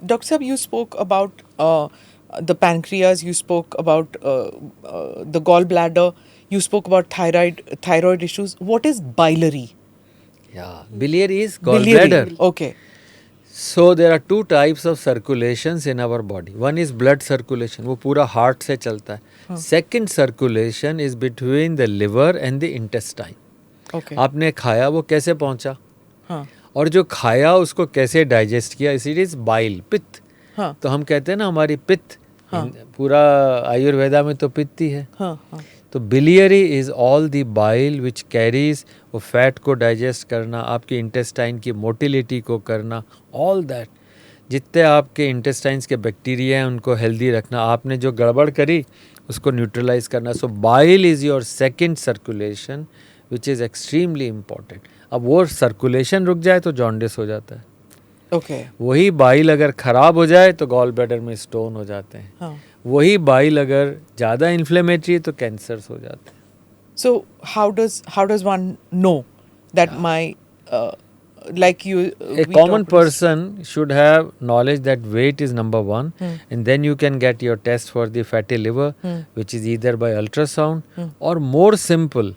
Dr. Saab, you spoke about the pancreas, you spoke about the gallbladder, you spoke about thyroid issues. What is biliary? Yeah, biliary is Biliary. gallbladder. Okay. So there are two types of circulations in our body. One is blood circulation, वो पूरा heart से चलता है. हाँ. Second circulation is between the liver and the intestine. Okay. आपने खाया वो कैसे पहुंचा हाँ. और जो खाया उसको कैसे डाइजेस्ट किया, इट इज बाइल, पित्त. हाँ. तो हम कहते हैं ना हमारी पित्त, हाँ. पूरा आयुर्वेदा में तो पित्त ही है. हाँ. हाँ. तो biliary is all the bile which carries, वो फैट को डाइजेस्ट करना, आपकी इंटेस्टाइन की मोटिलिटी को करना, ऑल दैट. जितने आपके इंटेस्टाइन्स के बैक्टीरिया हैं उनको हेल्दी रखना, आपने जो गड़बड़ करी उसको न्यूट्रलाइज करना. So bile is your second circulation which is extremely important. अब वो सर्कुलेशन रुक जाए तो जॉन्डिस हो जाता है. Okay. वही बाइल अगर ख़राब हो जाए तो गॉल ब्लैडर में स्टोन हो जाते हैं. हाँ. वही बाइल अगर ज़्यादा इन्फ्लेमेटरी है तो कैंसर्स हो जाते हैं. So how does one know that my like you A we common talked about- person should have knowledge that weight is number one, and then you can get your test for the fatty liver, which is either by ultrasound or more simple.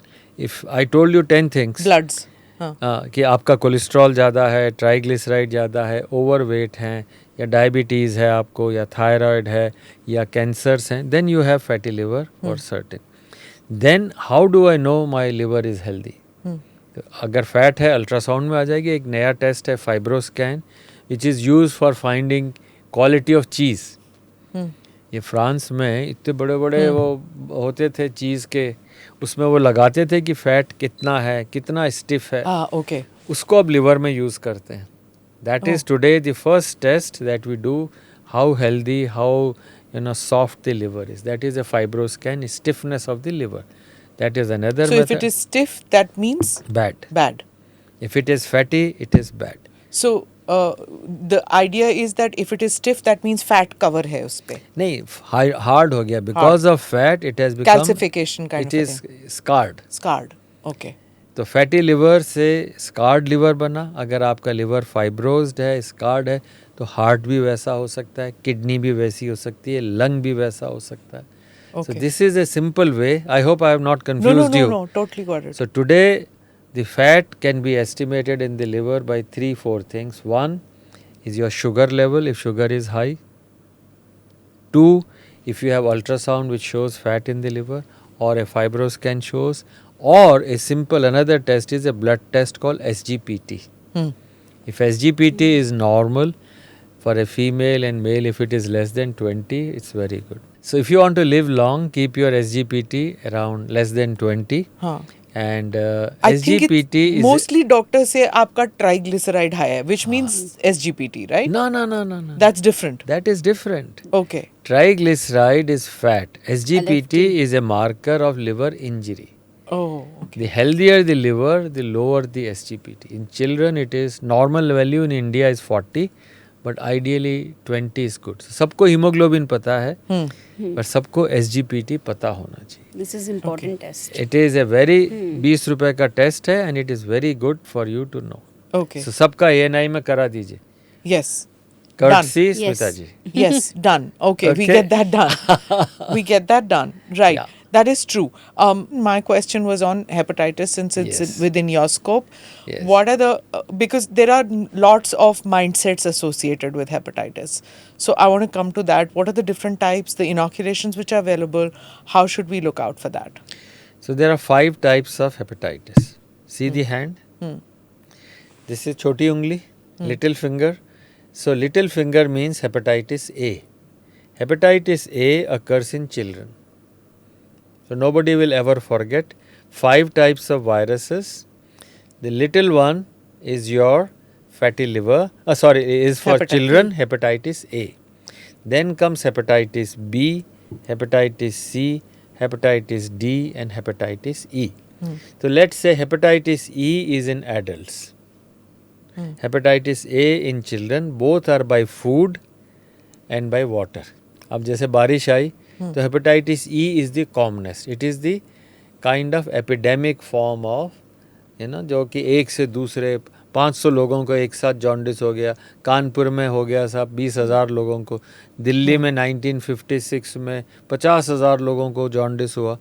If I told you 10 things, bloods. हाँ. कि आपका cholesterol ज़्यादा है, triglyceride ज़्यादा है, overweight हैं, या diabetes है आपको, या थायराइड है, या कैंसर्स हैं, then you have fatty liver और certain. Then how do I know my liver is healthy. अगर फैट है अल्ट्रासाउंड में आ जाएगी. एक नया टेस्ट है fibroscan which is use for finding quality of चीज़. ये फ्रांस में इतने बड़े बड़े वो होते थे चीज़ के, उसमें वो लगाते थे कि फैट कितना है, कितना स्टिफ है. Okay. उसको अब लिवर में यूज़ करते हैं. That is today the first test that we do, how healthy, how soft the liver is. That is a fibroscan, stiffness of the liver. That is another So method. if it is stiff, that means Bad. bad. If it is fatty, it is bad. So the idea is that if it is stiff, that means fat cover है उस पे. नहीं, hard हो गया. Because of fat, it has become Calcification kind it of a is thing. scarred. Scarred. Okay. तो fatty liver से scarred liver बना. अगर आपका लिवर फाइब्रोज्ड है, स्कार्ड है, तो हार्ट भी वैसा हो सकता है, किडनी भी वैसी हो सकती है, लंग भी वैसा हो सकता है. Okay. So this is a simple way. I hope I have not confused you. No, totally got it. So today the fat can be estimated in the liver by 3-4 things. One is your sugar level, if sugar is high. Two, if you have ultrasound which shows fat in the liver, or a fibroscan shows, or a simple another test is a blood test called SGPT. If SGPT is normal for a female and male, if it is less than 20, it's very good. So if you want to live long, keep your SGPT around less than 20. हाँ. And I think SGPT it's is mostly doctor say आपका triglyceride high है, which means SGPT, right? no. That's different. That is different. Okay. Triglyceride is fat. SGPT is a marker of liver injury. Oh, okay. The healthier the liver, the lower the SGPT. In children, it is normal value in India is 40, but ideally 20 is good. So, सबको hemoglobin पता है, पर सबको SGPT पता होना चाहिए. This is important test. It is a very 20 रुपए का टेस्ट है, and it is very good for you to know. Okay. So सबका ANI में करा दीजिए. Yes. Courtesy Yes. Smita ji. Yes, done. Okay, we Okay. get that done. We get that done. Right. Yeah. That is true. My question was on hepatitis since it's Yes. within your scope. Yes. What are the because there are lots of mindsets associated with hepatitis. So I want to come to that. What are the different types, the inoculations which are available? How should we look out for that? So there are 5 types of hepatitis. See the hand? This is choti ungli, little finger. So little finger means hepatitis A. Hepatitis A occurs in children. So nobody will ever forget 5 types of viruses. The little one is your fatty liver. Is for Hepatitis. children, hepatitis A. Then comes hepatitis B, hepatitis C, hepatitis D, and hepatitis E. So let's say hepatitis E is in adults. Hepatitis A in children, both are by food and by water. अब जैसे बारिश आई तो hepatitis E is the commonest. It is the kind of epidemic form of जो कि एक से दूसरे 500 लोगों को एक साथ जॉन्डिस हो गया, कानपुर में हो गया साहब 20,000 लोगों को, दिल्ली में 1956 में 50,000 लोगों को जॉन्डिस हुआ.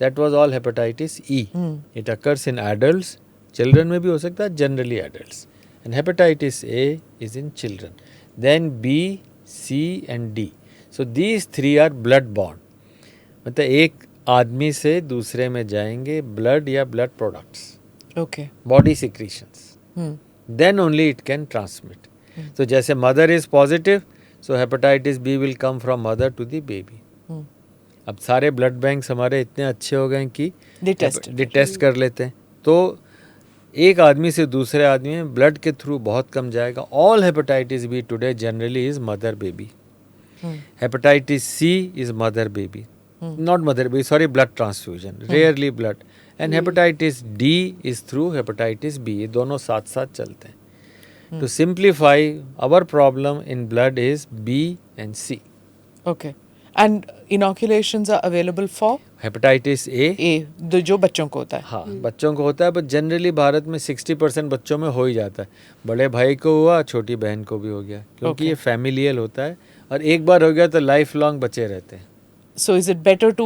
That was all hepatitis E. It occurs in adults, children में भी हो सकता है, generally adults. And hepatitis A is in children. Then B, C and D. So these three are blood borne. मतलब एक आदमी से दूसरे में जाएंगे ब्लड या blood products, Okay. Body secretions, Hmm. then only it can transmit. So जैसे mother is positive, so hepatitis B will come from mother to the baby. Hmm. अब सारे ब्लड बैंक्स हमारे इतने अच्छे हो गए कि They test it. टेस्ट कर लेते हैं, तो एक आदमी से दूसरे आदमी में ब्लड के थ्रू बहुत कम जाएगा. All hepatitis B today generally is mother baby. Hmm. Hepatitis C is mother baby, not mother baby, sorry, blood transfusion, rarely blood. And hepatitis D is through hepatitis B. ये दोनों साथ साथ चलते हैं. To simplify, our problem in blood is B and C. Okay. And inoculations are available for hepatitis A, A, जो बच्चों को होता है. हाँ बच्चों को होता है, बट जनरली भारत में 60% बच्चों में हो ही जाता है. बड़े भाई को हुआ, छोटी बहन को भी हो गया, क्योंकि Okay. ये फैमिलियल होता है और एक बार हो गया तो लाइफ लॉन्ग बचे रहते हैं. So is it better to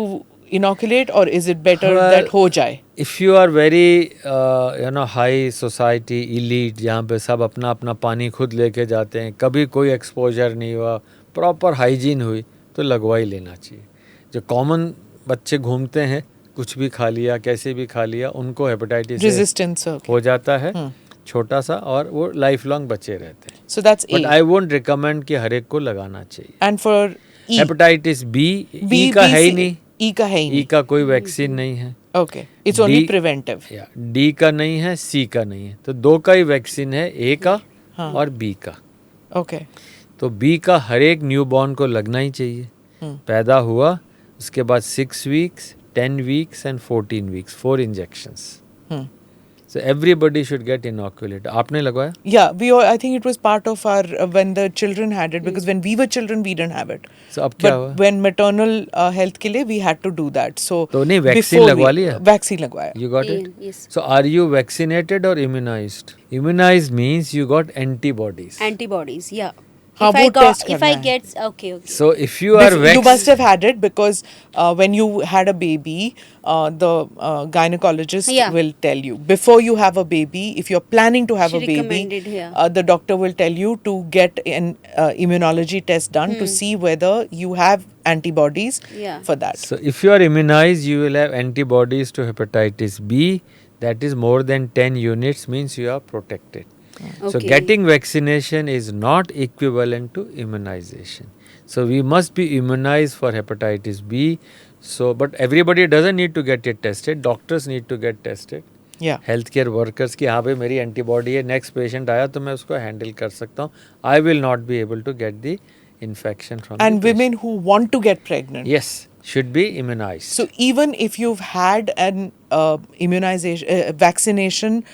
inoculate or is it better Well, that हो जाए? If you are very high society elite, जहाँ पे सब अपना अपना पानी खुद लेके जाते हैं, कभी कोई एक्सपोजर नहीं हुआ, प्रॉपर हाइजीन हुई, तो लगवा ही लेना चाहिए. जो कॉमन बच्चे घूमते हैं, कुछ भी खा लिया, कैसे भी खा लिया, उनको हेपेटाइटिस Resistance. Okay. हो जाता है, Hmm. छोटा सा, और वो लाइफ लॉन्ग बचे रहते हैं. So that's but A. I won't recommend कि हर एक को लगाना चाहिए. And for E. Hepatitis B, B, E का B, है ही C. नहीं, E का है ही ई नहीं. का कोई वैक्सीन नहीं है, Okay. It's only D- preventive. या डी का नहीं है, सी का नहीं है. तो दो का ही वैक्सीन है, ए का हाँ. और बी का. Okay. तो बी का हर एक न्यूबॉर्न को लगना ही चाहिए. पैदा हुआ उसके बाद 6 weeks, 10 weeks and 14 weeks, 4 injections. Hmm. So everybody should get inoculated. आपने लगवाया? Yeah, we all, I think it was part of our when the children had it, because when we were children we didn't have it. So अब क्या But हुआ? when maternal health के लिए we had to do that. So तो नहीं, vaccine before लगवा we- लिया? Vaccine लगवाया. You got it? Yes. So are you vaccinated or immunized? Immunized means you got antibodies. Antibodies, yeah. हाँ, If I वो got, test if करना I है. get, okay. So if you are You must have had it because when you had a baby, the gynecologist Yeah. will tell you before you have a baby, if you're planning to have She a baby, recommended, yeah. the doctor will tell you to get an immunology test done to see whether you have antibodies Yeah. for that. So if you are immunized, you will have antibodies to hepatitis B. That is more than 10 units, means you are protected. So Okay. getting vaccination is not equivalent to immunization. So we must be immunized for hepatitis B. So, but everybody doesn't need to get it tested. Doctors need to get tested. Yeah. Health care workers की, हाँ भाई मेरी antibody है, next patient आया तो मैं उसको handle कर सकता हूँ. I will not be able to get the infection from. And women who want to get pregnant. Yes, should be immunized. So even if you've had an immunization, vaccination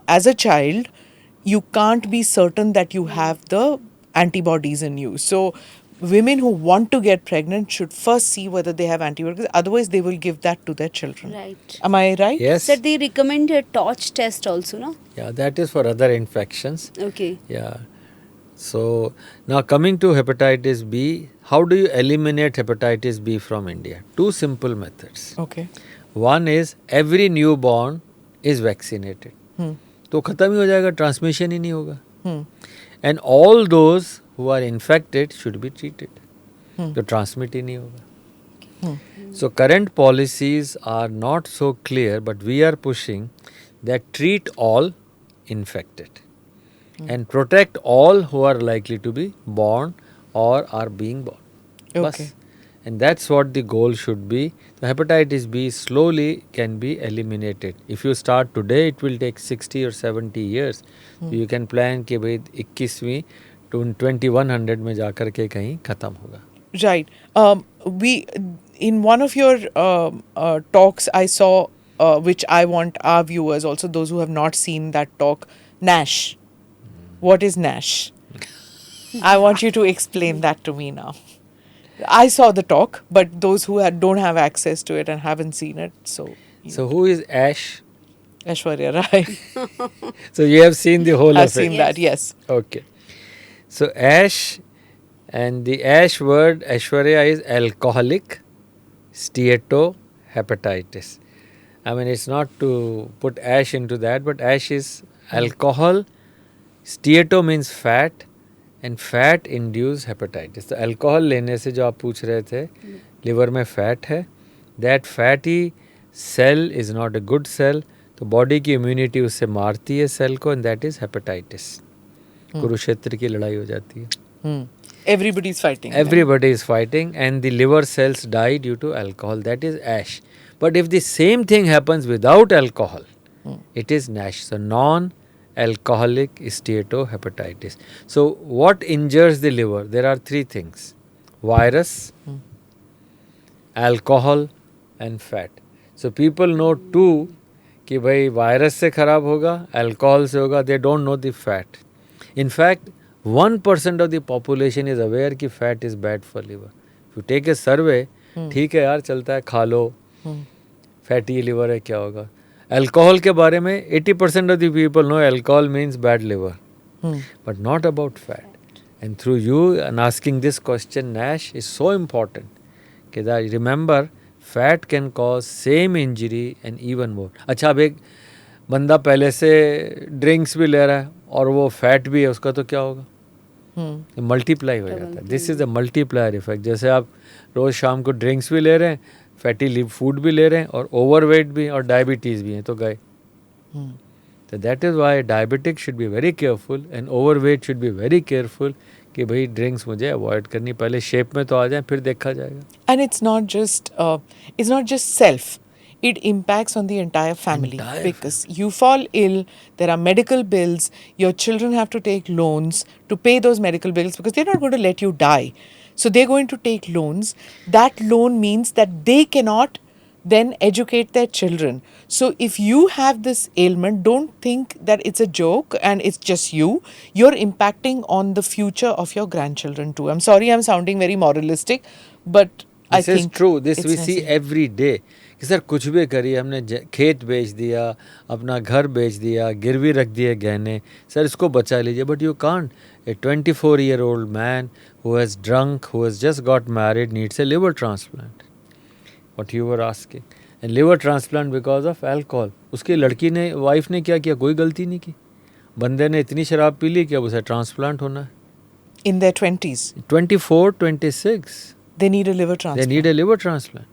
as a child, you can't be certain that you have the antibodies in you. So women who want to get pregnant should first see whether they have antibodies. Otherwise, they will give that to their children. Right. Am I right? Yes. Sir, they recommend a torch test also, no? Yeah, that is for other infections. Okay. Yeah. So now coming to hepatitis B, how do you eliminate hepatitis B from India? Two simple methods. Okay. One is every newborn is vaccinated. तो खत्म ही हो जाएगा, transmission ही नहीं होगा. And all those who are infected should be treated. तो transmit ही नहीं होगा. So current policies are not so clear, but we are pushing that treat all infected and protect all who are likely to be born or are being born. Okay. Bas. And that's what the goal should be. So hepatitis B slowly can be eliminated. If you start today, it will take 60 or 70 years. So you can plan कि भाई 21वीं to 2100 में जाकर के कहीं खत्म होगा. Right. We in one of your talks I saw, which I want our viewers, also those who have not seen that talk, NASH. What is NASH? I want you to explain that to me now. I saw the talk, but those who don't have access to it and haven't seen it, so So who is Ash? Aishwarya Rai. So you have seen the whole I've of it. seen that, yes. Okay. So ash, and the ash word Aishwarya is alcoholic, steatohepatitis. I mean, it's not to put ash into that, but ash is alcohol. Steato means fat, and fat induced hepatitis. तो alcohol लेने से जो आप पूछ रहे थे, liver में fat है, that fatty cell is not a good cell, तो बॉडी की इम्यूनिटी उससे मारती है सेल को, and that is hepatitis. Kurukshetra की लड़ाई हो जाती है. Everybody's fighting. Everybody is fighting, and the liver cells die due to alcohol. That is ash. But if the same thing happens without alcohol, it is NASH. So non-alcoholic steatohepatitis. So what injures the liver? There are three things: virus, alcohol, and fat. So people know two कि भाई virus से खराब होगा, alcohol से होगा. They don't know the fat. In fact, 1% of the population is aware कि fat is bad for liver. If you take a survey, ठीक है यार, चलता है, खा लो, फैटी लिवर है, क्या होगा. अल्कोहल के बारे में 80% of the people know alcohol means bad liver, but not about fat. And through you and asking this question, NASH is so important. कि that remember, fat can cause same injury and even more. अच्छा, अब एक बंदा पहले से drinks भी ले रहा है और वो फैट भी है, उसका तो क्या होगा? मल्टीप्लाई हो जाता है. This is a multiplier effect. जैसे आप रोज शाम को ड्रिंक्स भी ले रहे हैं, फैटी फूड भी ले रहे हैं, और ओवरवेट भी और डायबिटीज़ भी हैं, तो गए. तो that is why diabetic should be very careful and overweight should be very careful कि भाई ड्रिंक्स मुझे अवॉइड करनी, पहले शेप में तो आ जाए, फिर देखा जाएगा. And it's not just self. It impacts on the entire family. Entire Because you fall ill, there are medical bills, your children have to take loans to pay those medical bills because they're not going to let you die. So they're going to take loans. That loan means that they cannot then educate their children. So if you have this ailment, don't think that it's a joke and it's just you. You're impacting on the future of your grandchildren too. I'm sorry I'm sounding very moralistic, but I This is think true. This it's we see necessary. every day. कि sir कुछ भी करिए, हमने खेत बेच दिया, अपना घर बेच दिया, गिरवी रख दिए गहने, सर इसको बचा लीजिए. But you can't. A 24-year-old man who has drunk, who has just got married, needs a liver transplant. What you were asking. And liver transplant because of alcohol. उसकी लड़की ने, वाइफ ने क्या किया? कोई गलती नहीं की. बंदे ने इतनी शराब पी ली कि अब उसे ट्रांसप्लांट होना है. In their 20s, 24, 26. they need a liver They transplant. need a liver transplant.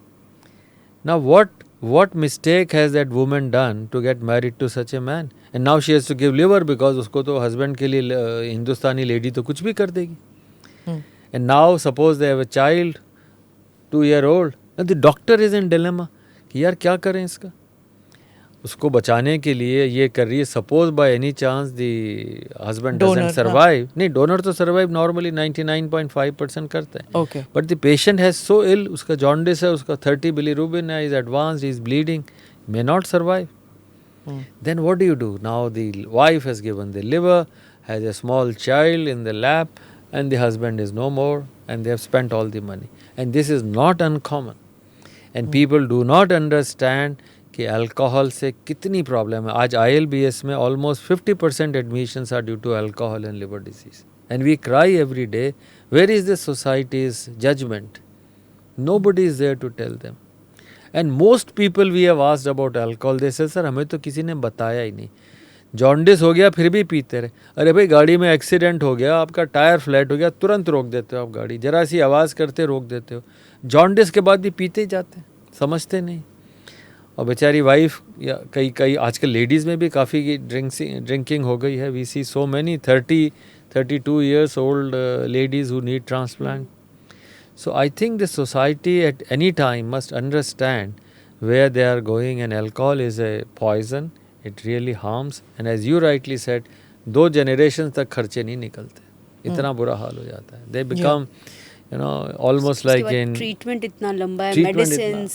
Now what mistake has that woman done to get married to such a man? And now she has to give liver because उसको तो husband के लिए हिंदुस्तानी lady तो कुछ भी कर देगी. And now suppose they have a child, 2-year-old, and the doctor is in dilemma कि यार क्या करें इसका. उसको बचाने के लिए ये कर रही है. Suppose by any chance the husband doesn't survive. नहीं, डोनर तो सर्वाइव नॉर्मली 99.5% करते हैं. Okay. But the patient has so ill, उसका जॉन्डिस है, उसका 30 बिलीरुबिन है, is advanced, is bleeding, may not survive. Then what do you do? Now the wife has given the liver, has a small child in the lap, and the husband is no more, and they have spent all the money. And this is not uncommon. And people do not understand कि alcohol से कितनी problem है. आज ILBS में almost 50% admissions are due to alcohol and liver disease. And we cry every day, where is the society's judgment? Nobody is there to tell them. And most people we have asked about alcohol, they say, sir हमें तो किसी ने बताया ही नहीं. Jaundice हो गया फिर भी पीते रहे. अरे भाई, गाड़ी में एक्सीडेंट हो गया, आपका टायर फ्लैट हो गया, तुरंत रोक देते हो आप गाड़ी, जरा सी आवाज़ करते रोक देते हो. जॉन्डिस के बाद भी पीते ही जाते हैं, समझते नहीं. और बेचारी वाइफ या कई आजकल लेडीज़ में भी काफ़ी ड्रिंकिंग हो गई है. We see so many 32 years old ladies who need transplant. So I think the society at any time must understand where they are going, and alcohol is a poison. It really harms, and as you rightly said, 2 generations तक खर्चे नहीं निकलते. इतना बुरा हाल हो जाता है. They become, almost उसके like बाद in ट्रीटमेंट इतना लंबा है, treatment मेडिसिन्स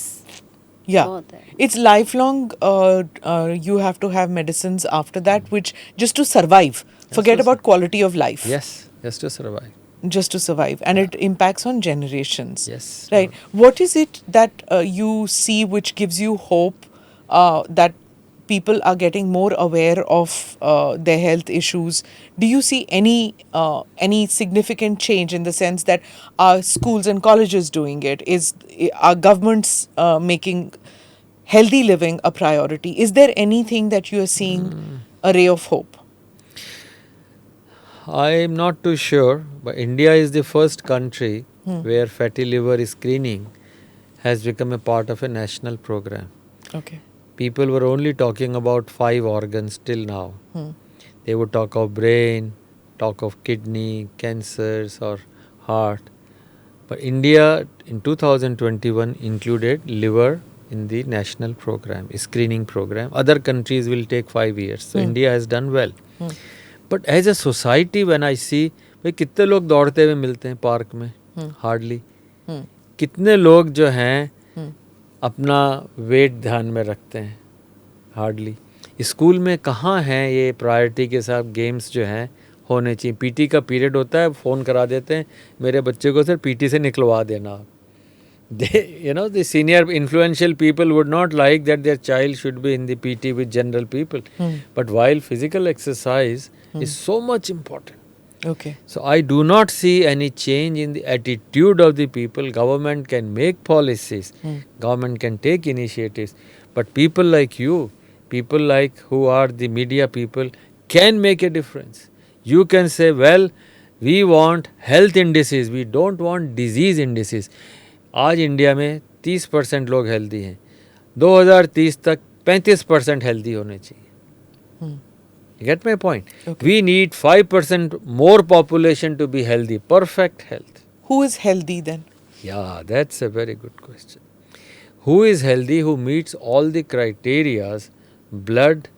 Yeah. बहुत है. It's lifelong. You have to have medicines after that, which just to survive. Forget about quality of life. yes, to survive. Just to survive, and it impacts on generations. Yes. Right. What is it that you see which gives you hope that people are getting more aware of their health issues. Do you see any significant change in the sense that are schools and colleges doing it? Are governments making healthy living a priority? Is there anything that you are seeing a ray of hope? I am not too sure, but India is the first country where fatty liver screening has become a part of a national program. Okay. People were only talking about 5 organs till now. They would talk of brain, talk of kidney, cancers or heart. But India in 2021 included liver in the national program, screening program. Other countries will take 5 years. So India has done well. But as a society when I see, भाई कितने लोग दौड़ते हुए मिलते हैं park में? Hardly. कितने लोग जो हैं अपना वेट ध्यान में रखते हैं? हार्डली. स्कूल में कहाँ हैं ये प्रायोरिटी के साथ गेम्स जो हैं होने चाहिए? पीटी का पीरियड होता है, फ़ोन करा देते हैं मेरे बच्चे को, सर पीटी से निकलवा देना. The senior influential people would not like that their child should be in the PT with general people. But while physical exercise is so much important. Okay. So I do not see any change in the attitude of the people. Government can make policies, government can take initiatives, but people like you, people like who are the media people can make a difference. You can say, well, we want health indices, we don't want disease indices. आज India में 30% लोग healthy हैं, 2030 तक 35% healthy होने चाहिए. You get my point? Okay. We need 5% more population to be healthy, perfect health. Who is healthy then? Yeah, that's a very good question. Who is healthy? Who meets all the criterias, blood,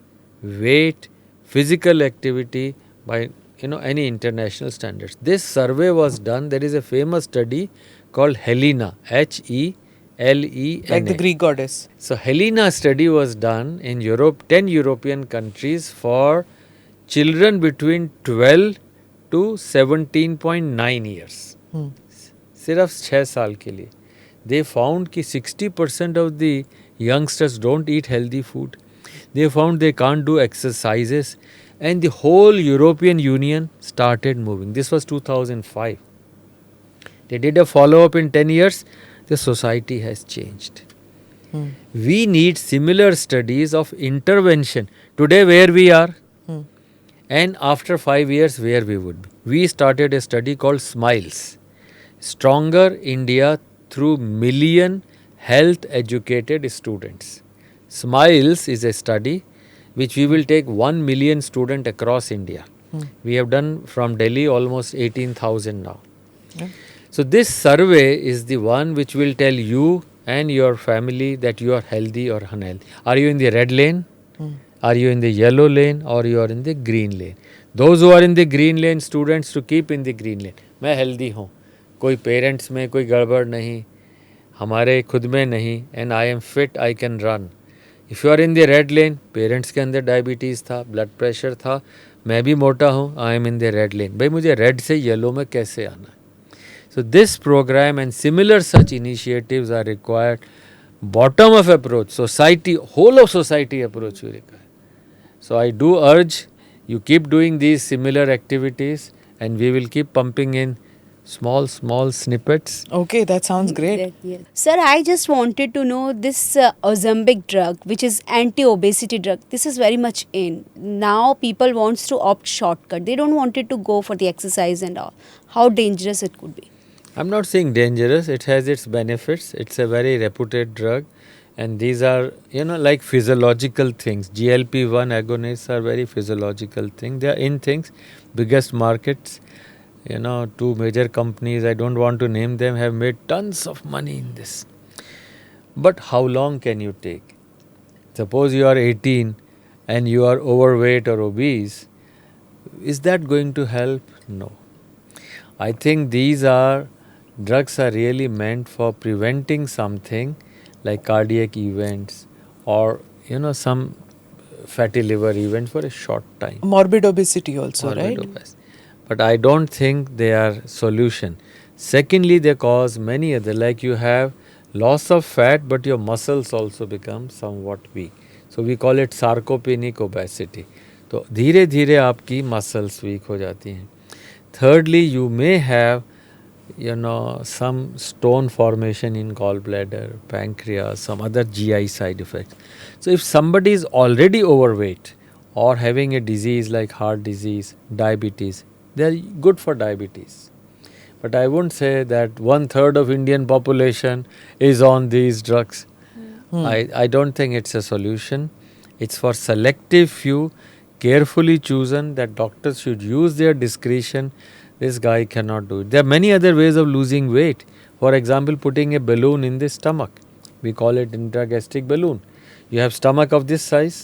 weight, physical activity by any international standards. This survey was done. There is a famous study called Helena, Helena. Like the Greek goddess. So Helena study was done in Europe, 10 European countries for children between 12 to 17.9 years. सिर्फ 6 साल के लिए. They found कि 60% of the youngsters don't eat healthy food. They found they can't do exercises, and the whole European Union started moving. This was 2005. They did a follow-up in 10 years. The society has changed. We need similar studies of intervention. Today where we are and after 5 years where we would be. We started a study called SMILES. Stronger India through million health educated students. SMILES is a study which we will take 1 million students across India. We have done from Delhi almost 18,000 now. Yeah. So this survey is the one which will tell you and your family that you are healthy or unhealthy. Are you in the red lane? Are you in the yellow lane or you are in the green lane? Those who are in the green lane, students to keep in the green lane. मैं healthy हूँ, कोई parents में कोई गड़बड़ नहीं, हमारे खुद में नहीं, and I am fit, I can run. If you are in the red lane, parents के अंदर diabetes था, blood pressure था, मैं भी मोटा हूँ, I am in the red lane. भाई मुझे red से yellow में कैसे आना है? So this program and similar such initiatives are required. Bottom of approach, society, whole of society approach we require. So I do urge you keep doing these similar activities and we will keep pumping in small snippets. Okay, that sounds great. Yes. Sir, I just wanted to know this Ozempic drug, which is anti-obesity drug. This is very much in. Now people wants to opt shortcut. They don't want it to go for the exercise and all. How dangerous it could be? I'm not saying dangerous. It has its benefits. It's a very reputed drug. And these are, like physiological things. GLP-1 agonists are very physiological things. They are in things. Biggest markets, 2 major companies, I don't want to name them, have made tons of money in this. But how long can you take? Suppose you are 18 and you are overweight or obese. Is that going to help? No. I think these drugs are really meant for preventing something like cardiac events or some fatty liver event for a short time. Morbid obesity also, right? Obesity. But I don't think they are solution. Secondly, they cause many other, like you have loss of fat but your muscles also become somewhat weak. So we call it sarcopenic obesity. तो धीरे धीरे आपकी muscles weak हो जाती हैं. Thirdly, you may have some stone formation in gallbladder, pancreas, some other GI side effects. So if somebody is already overweight or having a disease like heart disease, diabetes, they are good for diabetes. But I wouldn't say that 1/3 of Indian population is on these drugs. I don't think it's a solution. It's for selective few, carefully chosen, that doctors should use their discretion. This guy cannot do it. There are many other ways of losing weight. For example, putting a balloon in the stomach. We call it intragastric balloon. You have stomach of this size.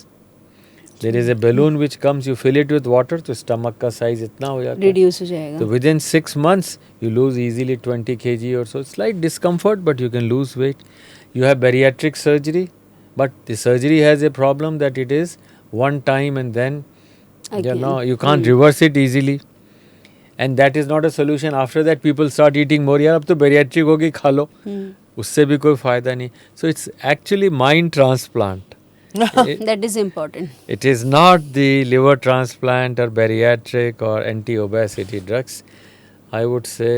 There is a balloon which comes, you fill it with water, तो stomach का size इतना हो जाता है. Reduce हो जाएगा. So within 6 months, you lose easily 20 kg or so. Slight discomfort, but you can lose weight. You have bariatric surgery, but the surgery has a problem that it is one time and then Again. you can't reverse it easily. And that is not a solution. After that, people start eating more. यार अब तो bariatric हो गई, खा लो. उससे भी कोई फायदा नहीं. So it's actually mind transplant. That is important. It is not the liver transplant or bariatric or anti-obesity drugs. I would say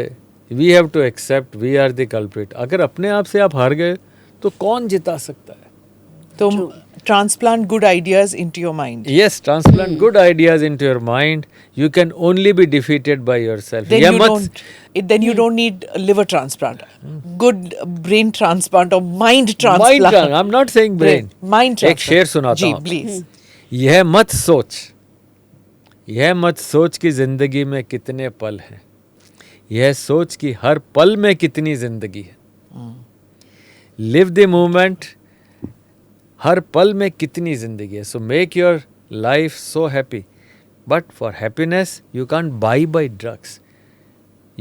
we have to accept we are the culprit. अगर अपने आप से आप हार गए तो कौन जिता सकता है? So transplant good ideas into your mind. Yes, transplant good ideas into your mind. You can only be defeated by yourself. Then ये you मत- don't. Then you don't need a liver transplant. Good brain transplant or mind transplant. Mind transplant. I'm not saying brain. Mind transplant. एक शेर सुनाता जी, हूँ. please. यह मत सोच कि जिंदगी में कितने पल हैं. यह सोच कि हर पल में कितनी जिंदगी है. Live the moment. हर पल में कितनी जिंदगी है. So make your life so happy. But for happiness you can't buy buy drugs.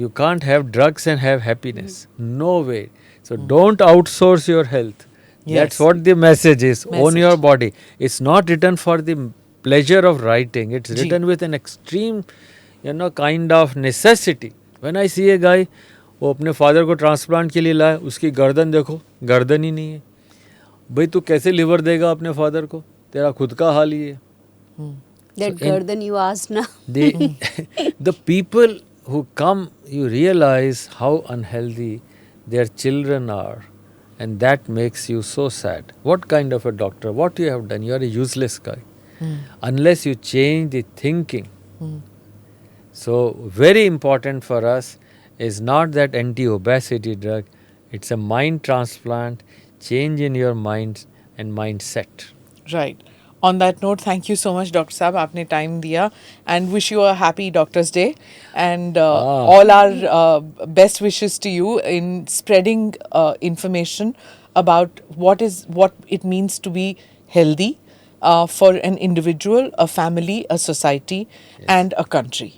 You can't have drugs and have happiness. No way. So don't outsource your health. Yes. That's what the message is. Own Message. your body. It's not written for the pleasure of writing. It's Ji. written with an extreme, kind of necessity. When I see a guy, वो अपने father को transplant के लिए लाया, उसकी गर्दन देखो, गर्दन ही नहीं है. भाई तू कैसे लिवर देगा अपने फादर को? तेरा खुद का हाल ही है. That garden you asked now. The people who come, you realize how unhealthy their children are, and that makes you so sad. What kind of a doctor? What you have done? You are a useless guy. Unless you change the thinking. So very important for us is not that anti-obesity drug. It's a mind transplant, change in your mind and mindset. Right. On that note, thank you so much, Dr. Saab. आपने time दिया, and wish you a happy Doctor's Day, and all our best wishes to you in spreading information about what it means to be healthy for an individual, a family, a society, and a country.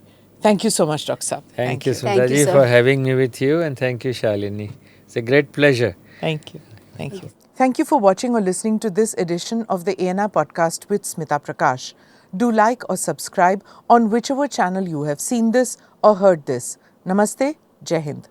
Thank you so much, Dr. Saab. Thank you, Thank you, Smita ji, sir. for having me with you, and thank you, Shalini. It's a great pleasure. Thank you. Thank you. Thank you for watching or listening to this edition of the ANR podcast with Smita Prakash. Do like or subscribe on whichever channel you have seen this or heard this. Namaste. Jai Hind.